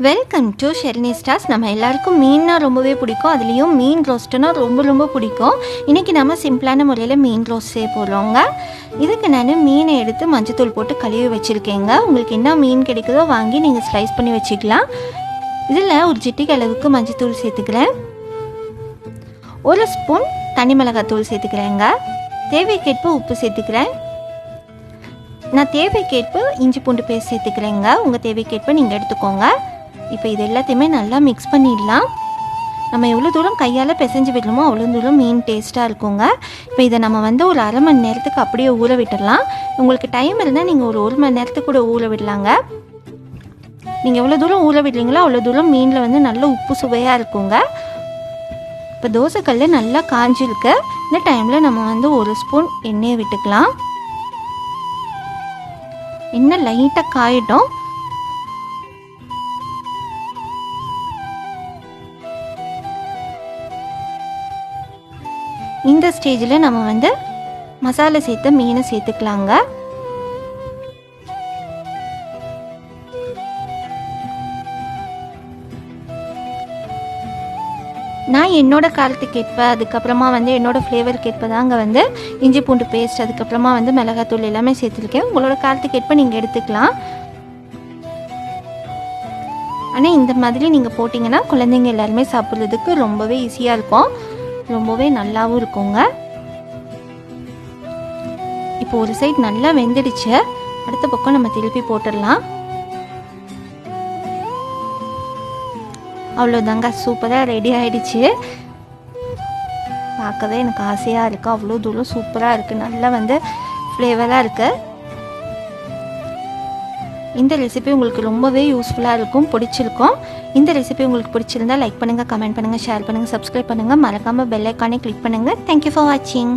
Welcome to Czerny stars. நம்ம எல்லாருக்கும் மீன்னா ரொம்பவே பிடிக்கும். அதுலேயும் மீன் ரோஸ்ட்டுனா ரொம்ப பிடிக்கும். இன்றைக்கி நம்ம சிம்பிளான முறையில் மீன் ரோஸ்ட் செய்ய போகிறோங்க. இதுக்கு நான் மீனை எடுத்து மஞ்சத்தூள் போட்டு கழுவி வச்சுருக்கேங்க. உங்களுக்கு என்ன மீன் கிடைக்குதோ வாங்கி நீங்கள் ஸ்லைஸ் பண்ணி வச்சுக்கலாம். இதில் ஒரு சிட்டிக்கு அளவுக்கு மஞ்சத்தூள் சேர்த்துக்கிறேன். ஒரு ஸ்பூன் தனி மிளகாத்தூள் சேர்த்துக்கிறேங்க. தேவைக்கேற்ப உப்பு சேர்த்துக்கிறேன். நான் தேவைக்கேற்ப இஞ்சி பூண்டு பேஸ்ட் சேர்த்துக்கிறேங்க. உங்கள் தேவைக்கேற்ப நீங்கள் எடுத்துக்கோங்க. இப்போ இது எல்லாத்தையுமே நல்லா மிக்ஸ் பண்ணிடலாம். நம்ம எவ்வளோ தூரம் கையால் பிசைஞ்சு விடணுமோ அவ்வளோ தூரம் மீன் டேஸ்ட்டாக இருக்குங்க. இப்போ இதை நம்ம ஒரு அரை மணி நேரத்துக்கு அப்படியே ஊற விட்டுடலாம். உங்களுக்கு டைம் இருந்தால் நீங்கள் ஒரு மணி நேரத்துக்கு கூட ஊற விடலாங்க. நீங்கள் எவ்வளோ தூரம் ஊற விடுறீங்களோ அவ்வளோ தூரம் மீனில் நல்ல உப்பு சுவையாக இருக்குங்க. இப்போ தோசைக்கல் நல்லா காஞ்சிருக்கு. இந்த டைமில் நம்ம ஒரு ஸ்பூன் எண்ணெயை விட்டுக்கலாம். எண்ணெய் லைட்டாக காயிட்டும். இந்த ஸ்டேஜில் நம்ம மசாலா சேர்த்து மீனை சேர்த்துக்கலாங்க. நான் என்னோட காரத்துக்கு ஏற்ப, அதுக்கப்புறமா என்னோட ஃப்ளேவருக்கு ஏற்ப தாங்க இஞ்சி பூண்டு பேஸ்ட், அதுக்கப்புறமா மிளகாத்தூள் எல்லாமே சேர்த்துருக்கேன். உங்களோட காரத்துக்கு ஏற்ப நீங்கள் எடுத்துக்கலாம். ஆனால் இந்த மாதிரி நீங்கள் போட்டிங்கன்னா குழந்தைங்க எல்லாருமே சாப்பிட்றதுக்கு ரொம்பவே ஈஸியாக இருக்கும். ரொம்பவே நல்லாவும் இருக்குங்க. இப்போ ஒரு சைடு நல்லா வெந்துடுச்சு. அடுத்த பக்கம் நம்ம திருப்பி போட்டுடலாம். அவ்வளோதாங்க, சூப்பராக ரெடி ஆகிடுச்சு. பார்க்கவே எனக்கு ஆசையாக இருக்குது. அவ்வளோ தூரம் சூப்பராக இருக்குது. நல்லா ஃப்ளேவராக இருக்குது. இந்த ரெசிபி உங்களுக்கு ரொம்பவே யூஸ்ஃபுல்லாக இருக்கும், பிடிச்சிருக்கும். இந்த ரெசிபி உங்களுக்கு பிடிச்சிருந்தால் லைக் பண்ணுங்கள், கமெண்ட் பண்ணுங்கள், ஷேர் பண்ணுங்கள், சப்ஸ்கிரைப் பண்ணுங்கள். மறக்காமல் பெல் ஐக்கானே கிளிக் பண்ணுங்கள். தேங்க்யூ ஃபார் வாட்சிங்.